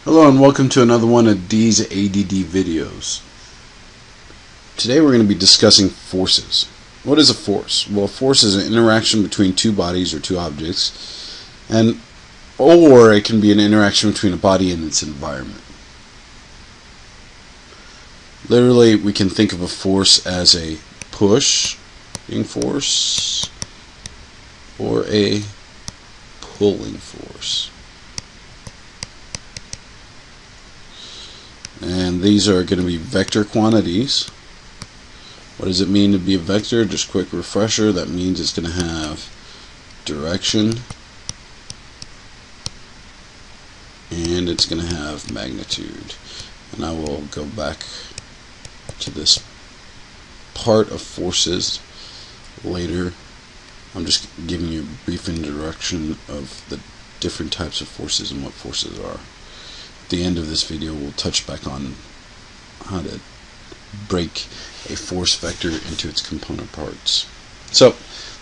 Hello and welcome to another one of D's ADD videos. Today we're going to be discussing forces. What is a force? Well, a force is an interaction between two bodies or two objects, or it can be an interaction between a body and its environment. Literally, we can think of a force as a pushing force or a pulling force. And these are going to be vector quantities. What does it mean to be a vector? Just a quick refresher. That means it's going to have direction and it's going to have magnitude. And I will go back to this part of forces later. I'm just giving you a brief introduction of the different types of forces and what forces are. At the end of this video, we'll touch back on how to break a force vector into its component parts. So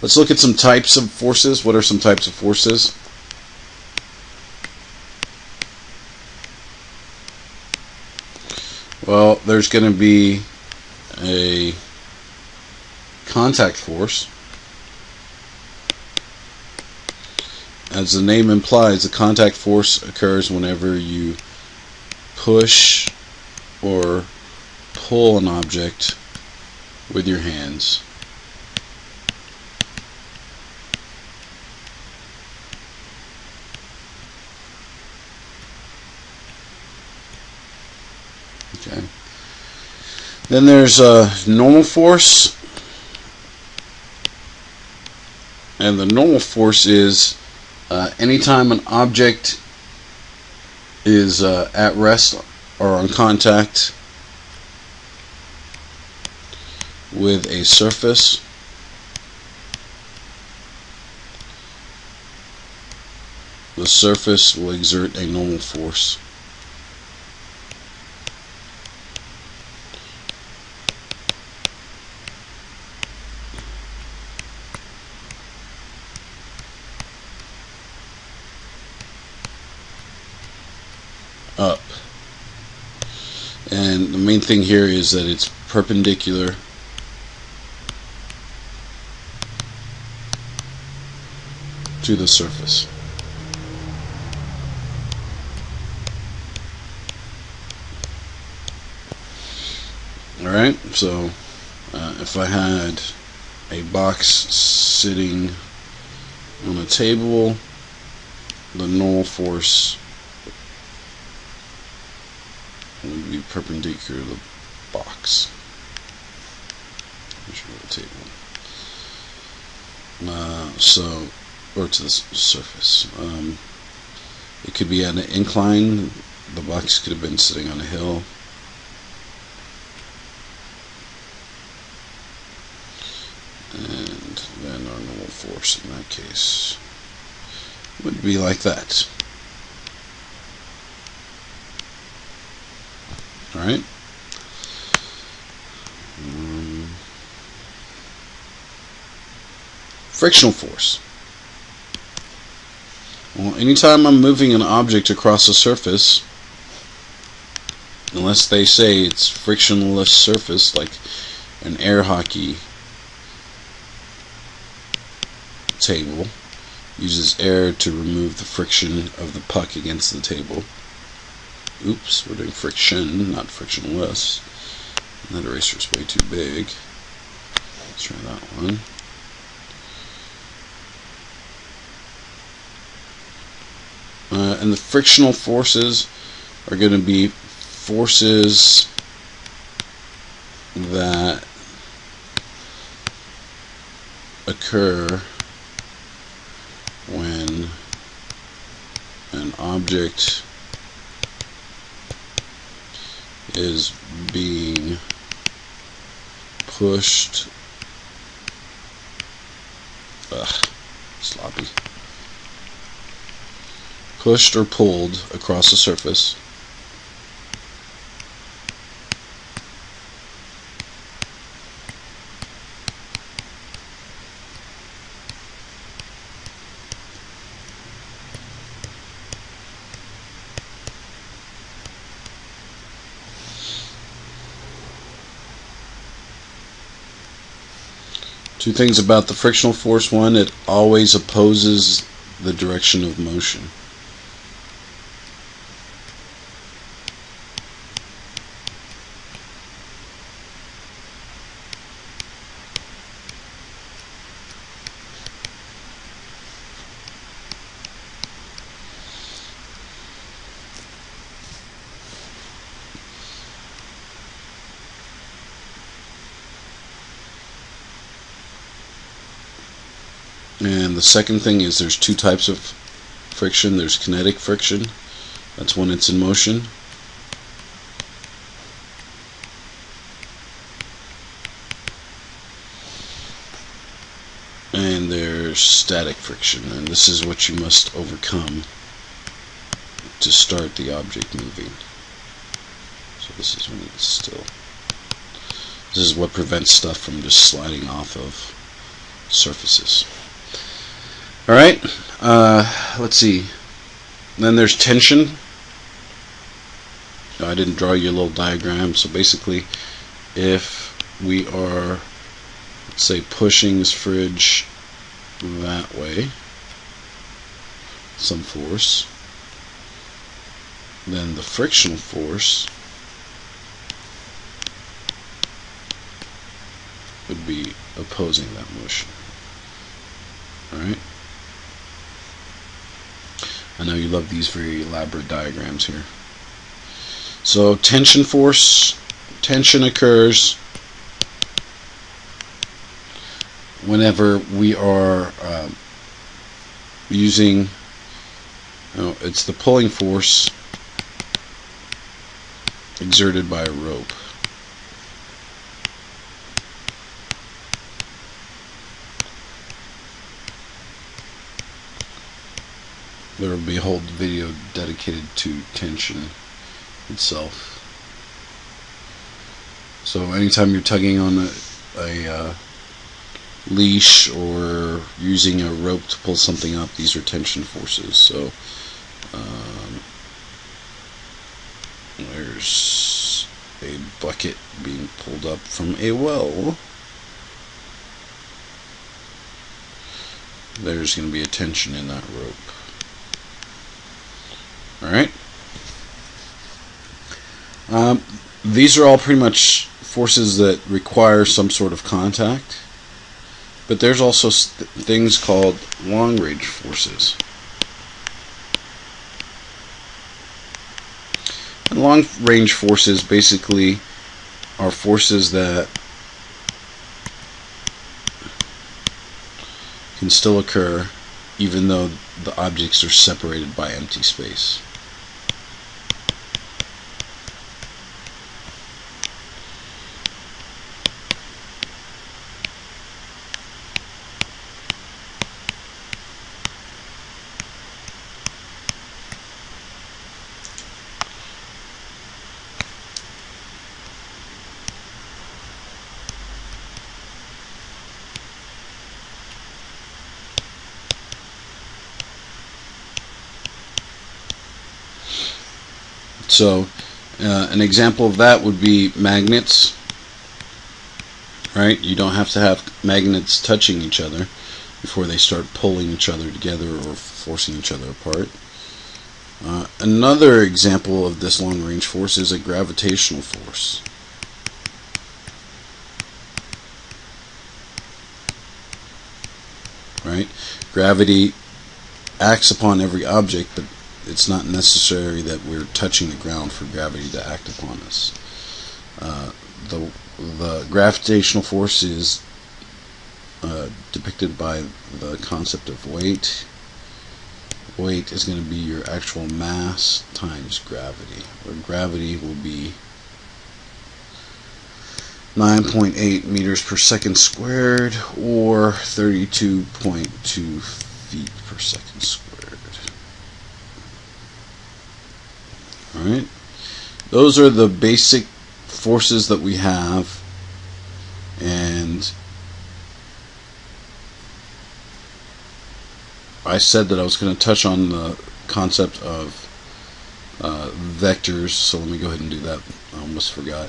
let's look at some types of forces. What are some types of forces? Well, there's going to be a contact force. As the name implies, the contact force occurs whenever you push or pull an object with your hands. Okay. Then there's a normal force, and the normal force is anytime an object is at rest or on contact with a surface, the surface will exert a normal force. Up. And the main thing here is that it's perpendicular to the surface. Alright, so if I had a box sitting on a table, the normal force would be perpendicular to the box. The table. Or to the surface. It could be at an incline. The box could have been sitting on a hill. And then our normal force in that case would be like that. Alright? Frictional force. Well, anytime I'm moving an object across a surface, unless they say it's frictionless surface, like an air hockey table uses air to remove the friction of the puck against the table. Oops, we're doing friction, not frictionless. That eraser's way too big. Let's try that one. And the frictional forces are going to be forces that occur when an object is being pushed, sloppy, pushed or pulled across a surface Two things about the frictional force. One, it always opposes the direction of motion. And the second thing is there's two types of friction. There's kinetic friction, that's when it's in motion, and there's static friction, and this is what you must overcome to start the object moving. So this is when it's still. This is what prevents stuff from just sliding off of surfaces. Alright, let's see. Then there's tension. I didn't draw you a little diagram. So basically, if we are, let's say, pushing this fridge that way, some force, then the frictional force would be opposing that motion. Alright? I know you love these very elaborate diagrams here. So tension force, tension occurs whenever we are using, it's the pulling force exerted by a rope. There will be a whole video dedicated to tension itself. So anytime you're tugging on a leash or using a rope to pull something up, these are tension forces. So there's a bucket being pulled up from a well. There's going to be a tension in that rope. Alright? These are all pretty much forces that require some sort of contact, but there's also things called long-range forces. And long-range forces basically are forces that can still occur even though the objects are separated by empty space. So an example of that would be magnets, right? You don't have to have magnets touching each other before they start pulling each other together or forcing each other apart. Another example of this long-range force is a gravitational force. Right? Gravity acts upon every object, but it's not necessary that we're touching the ground for gravity to act upon us. The gravitational force is depicted by the concept of weight. Weight is going to be your actual mass times gravity, where gravity will be 9.8 meters per second squared, or 32.2 feet per second squared. Alright, those are the basic forces that we have, and I said that I was going to touch on the concept of vectors, so let me go ahead and do that. I almost forgot.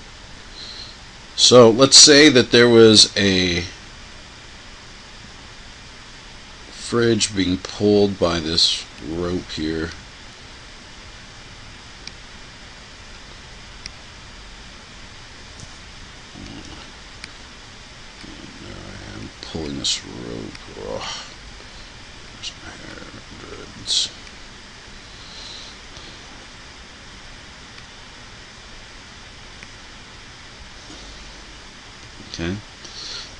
So let's say that there was a fridge being pulled by this rope here. And there I am pulling this rope. Oh, there's my hair dreads. Okay.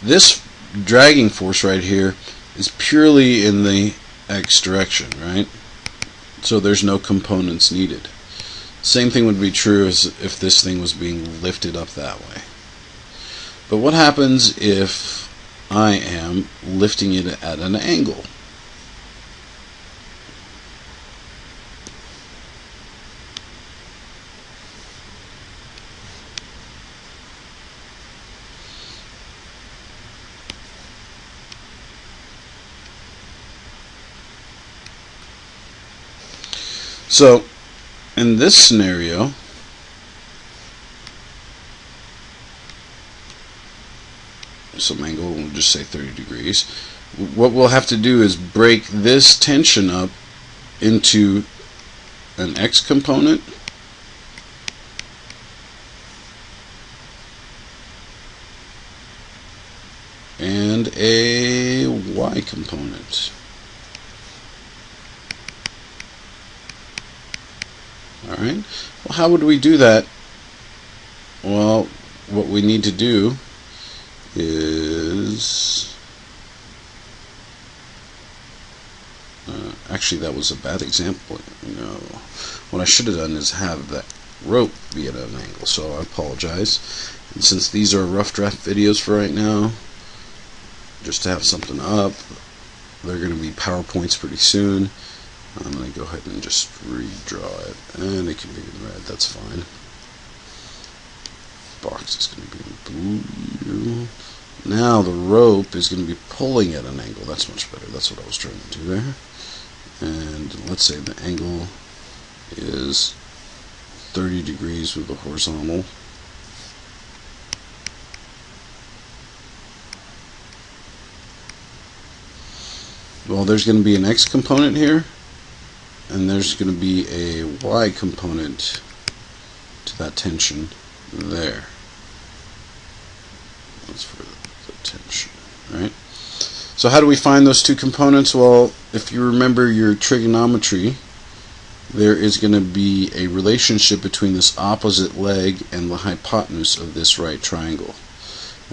This dragging force right here is purely in the X direction, right? So there's no components needed. Same thing would be true as if this thing was being lifted up that way. But what happens if I am lifting it at an angle? So, in this scenario, some angle, we'll just say 30 degrees, what we'll have to do is break this tension up into an X component and a Y component. Alright, well, how would we do that? Well, what we need to do is actually, that was a bad example. No, what I should have done is have that rope be at an angle, so I apologize. And since these are rough draft videos for right now, just to have something up, they're going to be PowerPoints pretty soon. I'm going to go ahead and just redraw it, and it can be in red, that's fine. Box is going to be in blue. Now the rope is going to be pulling at an angle. That's much better. That's what I was trying to do there. And let's say the angle is 30 degrees with the horizontal. Well, there's going to be an X component here, and there's going to be a Y component to that tension there. That's for the tension, right? So how do we find those two components? Well, if you remember your trigonometry, there is going to be a relationship between this opposite leg and the hypotenuse of this right triangle.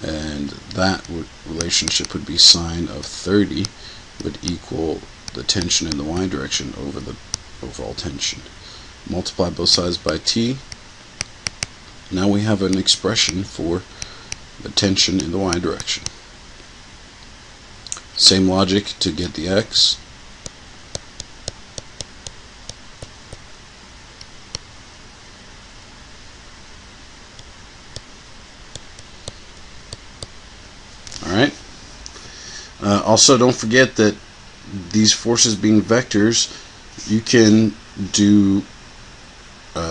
And that relationship would be sine of 30 would equal the tension in the Y direction over the overall tension. Multiply both sides by T. Now we have an expression for the tension in the Y direction. Same logic to get the X. Alright. Also, don't forget that these forces being vectors, you can do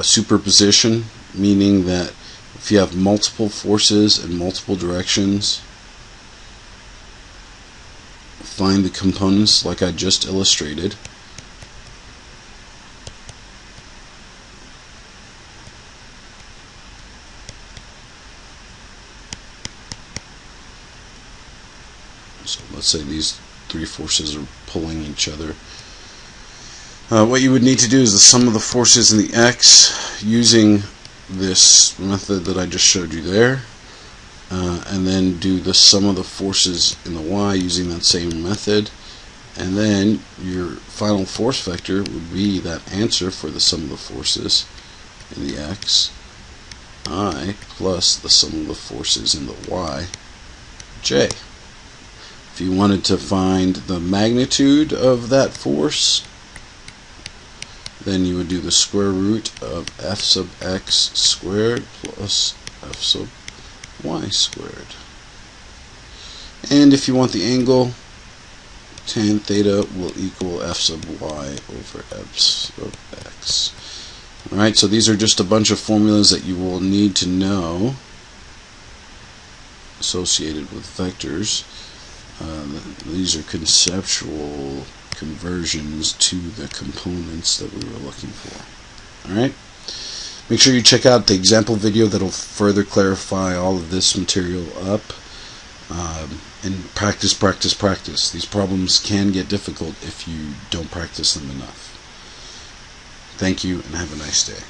superposition, meaning that if you have multiple forces in multiple directions, find the components like I just illustrated. So let's say these three forces are pulling each other. What you would need to do is the sum of the forces in the X using this method that I just showed you there, and then do the sum of the forces in the Y using that same method, and then your final force vector would be that answer for the sum of the forces in the X, I, plus the sum of the forces in the Y, J. If you wanted to find the magnitude of that force, then you would do the square root of f sub x squared plus f sub y squared. And if you want the angle, tan theta will equal f sub y over f sub x. Alright, so these are just a bunch of formulas that you will need to know associated with vectors. These are conceptual conversions to the components that we were looking for. Alright? Make sure you check out the example video that'll further clarify all of this material up. And practice, practice, practice. These problems can get difficult if you don't practice them enough. Thank you, and have a nice day.